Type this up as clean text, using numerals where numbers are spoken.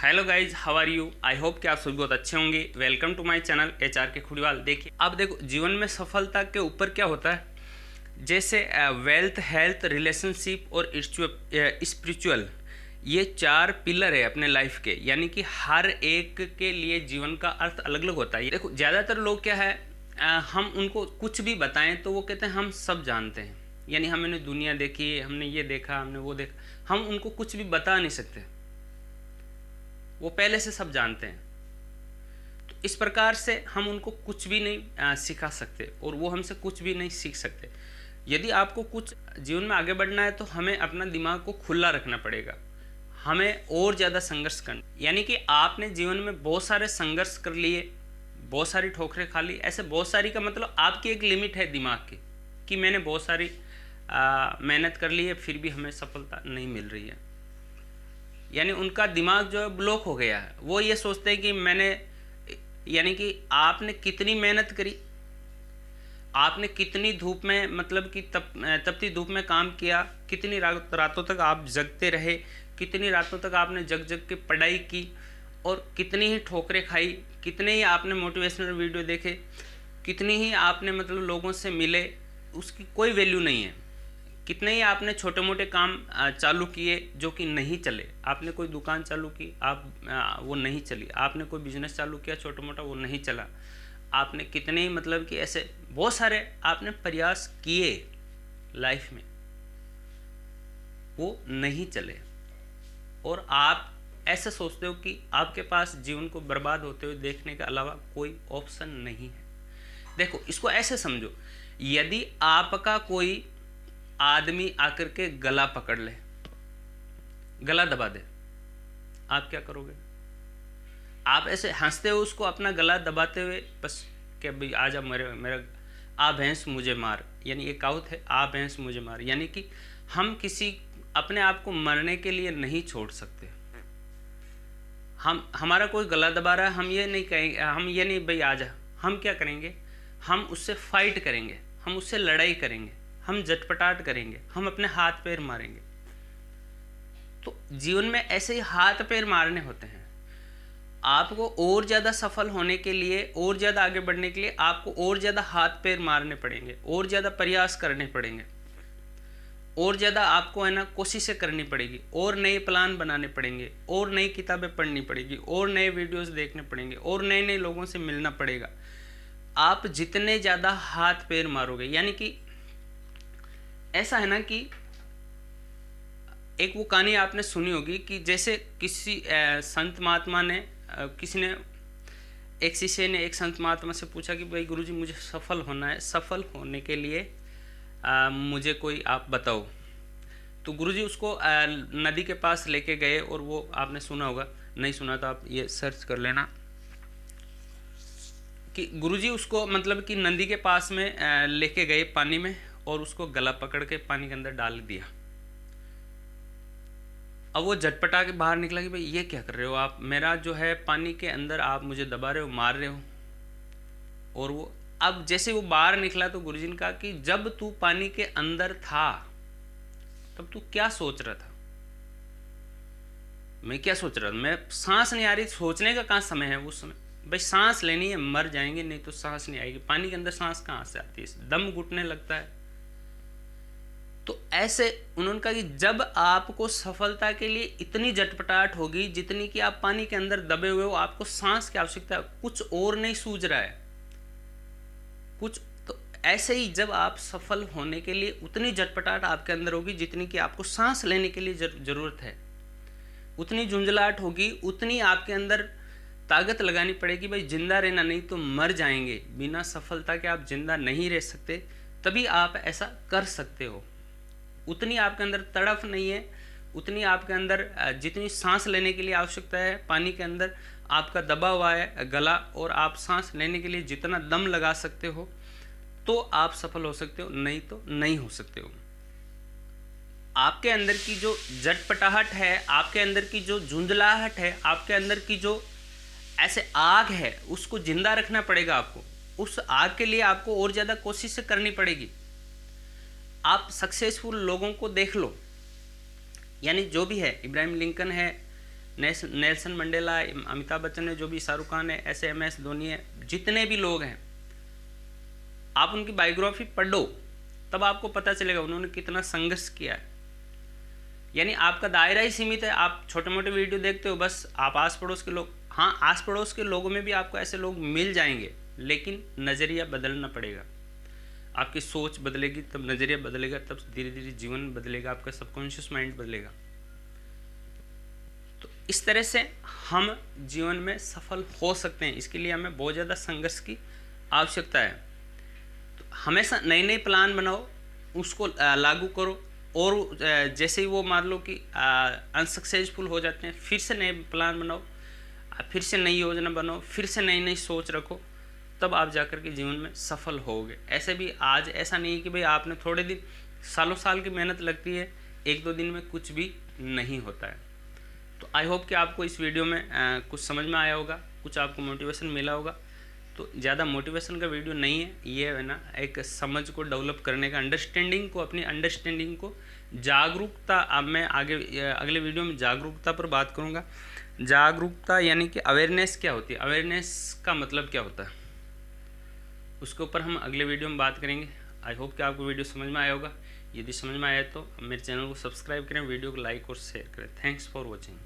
Hello guys, how are you. I hope कि आप सभी बहुत अच्छे होंगे। Welcome to my channel HR के खुड़ीवाल। देखिए, अब देखो जीवन में सफलता के ऊपर क्या होता है, जैसे वेल्थ, हेल्थ, रिलेशनशिप और स्पिरिचुअल, ये चार पिलर है अपने लाइफ के। यानी कि हर एक के लिए जीवन का अर्थ अलग अलग होता है। देखो ज़्यादातर लोग क्या है, हम उनको कुछ भी बताएं तो वो कहते हैं हम सब जानते हैं। यानी हमने दुनिया देखी, हमने ये देखा, हमने वो देखा। हम उनको कुछ भी बता नहीं सकते, वो पहले से सब जानते हैं। तो इस प्रकार से हम उनको कुछ भी नहीं सिखा सकते और वो हमसे कुछ भी नहीं सीख सकते। यदि आपको कुछ जीवन में आगे बढ़ना है तो हमें अपना दिमाग को खुला रखना पड़ेगा, हमें और ज़्यादा संघर्ष करना। यानी कि आपने जीवन में बहुत सारे संघर्ष कर लिए, बहुत सारी ठोकरें खा ली। ऐसे बहुत सारी का मतलब आपकी एक लिमिट है दिमाग की, कि मैंने बहुत सारी मेहनत कर ली है फिर भी हमें सफलता नहीं मिल रही है। यानी उनका दिमाग जो है ब्लॉक हो गया है। वो ये सोचते हैं कि मैंने, यानी कि आपने कितनी मेहनत करी, आपने कितनी धूप में, मतलब कि तपती धूप में काम किया, कितनी रातों तक आप जगते रहे, कितनी रातों तक आपने जग जग के पढ़ाई की और कितनी ही ठोकरें खाई, कितने ही आपने मोटिवेशनल वीडियो देखे, कितनी ही आपने मतलब लोगों से मिले, उसकी कोई वैल्यू नहीं है। कितने ही आपने छोटे मोटे काम चालू किए जो कि नहीं चले। आपने कोई दुकान चालू की, वो नहीं चली। आपने कोई बिजनेस चालू किया छोटा मोटा, वो नहीं चला। आपने कितने ही मतलब कि ऐसे बहुत सारे आपने प्रयास किए लाइफ में, वो नहीं चले। और आप ऐसे सोचते हो कि आपके पास जीवन को बर्बाद होते हुए देखने के अलावा कोई ऑप्शन नहीं है। देखो, इसको ऐसे समझो, यदि आपका कोई आदमी आकर के गला पकड़ ले, गला दबा दे, आप क्या करोगे? आप ऐसे हंसते हो उसको अपना गला दबाते हुए, बस क्या भाई आजा मेरा आ भैंस मुझे मार। यानी ये कहावत है, आ भैंस मुझे मार। यानी कि हम किसी अपने आप को मरने के लिए नहीं छोड़ सकते। हमारा कोई गला दबा रहा है, हम ये नहीं कहेंगे, हम ये नहीं भाई आजा। हम क्या करेंगे? हम उससे फाइट करेंगे, हम उससे लड़ाई करेंगे, हम झटपटाहट करेंगे, हम अपने हाथ पैर मारेंगे। तो जीवन में ऐसे ही हाथ पैर मारने होते हैं। आपको और ज़्यादा सफल होने के लिए, और ज़्यादा आगे बढ़ने के लिए आपको और ज़्यादा हाथ पैर मारने पड़ेंगे, और ज़्यादा प्रयास करने पड़ेंगे, और ज़्यादा आपको है ना कोशिशें करनी पड़ेगी, और नए प्लान बनाने पड़ेंगे, और नई किताबें पढ़नी पड़ेगी, और नए वीडियोस देखने पड़ेंगे, और नए नए लोगों से मिलना पड़ेगा। आप जितने ज़्यादा हाथ पैर मारोगे, यानी कि ऐसा है ना कि एक वो कहानी आपने सुनी होगी कि जैसे किसी संत महात्मा ने, किसी ने, एक शिष्य ने एक संत महात्मा से पूछा कि भाई गुरुजी मुझे सफल होना है, सफल होने के लिए मुझे कोई आप बताओ। तो गुरुजी उसको नदी के पास लेके गए, और वो आपने सुना होगा, नहीं सुना तो आप ये सर्च कर लेना, कि गुरुजी उसको मतलब कि नदी के पास में लेके गए पानी में, और उसको गला पकड़ के पानी के अंदर डाल दिया। अब वो झटपटा के बाहर निकला कि भाई ये क्या कर रहे हो आप, मेरा जो है पानी के अंदर आप मुझे दबा रहे हो, मार रहे हो। और वो अब जैसे वो बाहर निकला तो गुरुजी ने कहा कि जब तू पानी के अंदर था तब तू क्या सोच रहा था? मैं क्या सोच रहा था? मैं सांस नहीं आ रही, सोचने का कहाँ समय है उस समय? भाई सांस लेनी है, मर जाएंगे, नहीं तो सांस नहीं आएगी। पानी के अंदर सांस कहाँ से आती है? दम घुटने लगता है। तो ऐसे उन्होंने कहा कि जब आपको सफलता के लिए इतनी झटपटाहट होगी जितनी कि आप पानी के अंदर दबे हुए हो, आपको सांस की आवश्यकता है, कुछ और नहीं सूझ रहा है कुछ। तो ऐसे ही जब आप सफल होने के लिए उतनी झटपटाहट आपके अंदर होगी जितनी कि आपको सांस लेने के लिए जरूरत है, उतनी झुंझलाहट होगी, उतनी आपके अंदर ताकत लगानी पड़ेगी। भाई जिंदा रहना, नहीं तो मर जाएंगे। बिना सफलता के आप जिंदा नहीं रह सकते, तभी आप ऐसा कर सकते हो। उतनी आपके अंदर तड़फ नहीं है, उतनी आपके अंदर जितनी सांस लेने के लिए आवश्यकता है, पानी के अंदर आपका दबा हुआ है गला, और आप सांस लेने के लिए जितना दम लगा सकते हो तो आप सफल हो सकते हो, नहीं तो नहीं हो सकते हो। आपके अंदर की जो झटपटाहट है, आपके अंदर की जो झुंझलाहट है, आपके अंदर की जो ऐसे आग है, उसको जिंदा रखना पड़ेगा आपको। उस आग के लिए आपको और ज़्यादा कोशिश करनी पड़ेगी। आप सक्सेसफुल लोगों को देख लो, यानी जो भी है, इब्राहिम लिंकन है, नेल्सन मंडेला है, अमिताभ बच्चन है, जो भी शाहरुख खान है, ऐसे MS धोनी है, जितने भी लोग हैं, आप उनकी बायोग्राफी पढ़ो, तब आपको पता चलेगा उन्होंने कितना संघर्ष किया है। यानी आपका दायरा ही सीमित है, आप छोटे मोटे वीडियो देखते हो, बस आप आस पड़ोस के लोग, हाँ आस पड़ोस के लोगों में भी आपको ऐसे लोग मिल जाएंगे, लेकिन नज़रिया बदलना पड़ेगा, आपकी सोच बदलेगी तब नज़रिया बदलेगा, तब धीरे धीरे जीवन बदलेगा, आपका सबकॉन्शियस माइंड बदलेगा। तो इस तरह से हम जीवन में सफल हो सकते हैं। इसके लिए हमें बहुत ज़्यादा संघर्ष की आवश्यकता है। तो हमेशा नए नए प्लान बनाओ, उसको लागू करो, और जैसे ही वो मान लो कि अनसक्सेसफुल हो जाते हैं, फिर से नए प्लान बनाओ, फिर से नई योजना बनाओ, फिर से नई नई सोच रखो, तब आप जाकर के जीवन में सफल होगे। ऐसे भी आज ऐसा नहीं है कि भाई आपने थोड़े दिन, सालों साल की मेहनत लगती है, 1-2 दिन में कुछ भी नहीं होता है। तो आई होप कि आपको इस वीडियो में कुछ समझ में आया होगा, कुछ आपको मोटिवेशन मिला होगा। तो ज़्यादा मोटिवेशन का वीडियो नहीं है ये, है ना, एक समझ को डेवलप करने का, अंडरस्टैंडिंग को, अपनी अंडरस्टैंडिंग को, जागरूकता। अब मैं आगे अगले वीडियो में जागरूकता पर बात करूँगा। जागरूकता यानी कि अवेयरनेस क्या होती है, अवेयरनेस का मतलब क्या होता है, उसके ऊपर हम अगले वीडियो में बात करेंगे। आई होप कि आपको वीडियो समझ में आया होगा। यदि समझ में आया तो मेरे चैनल को सब्सक्राइब करें, वीडियो को लाइक और शेयर करें। Thanks for watching.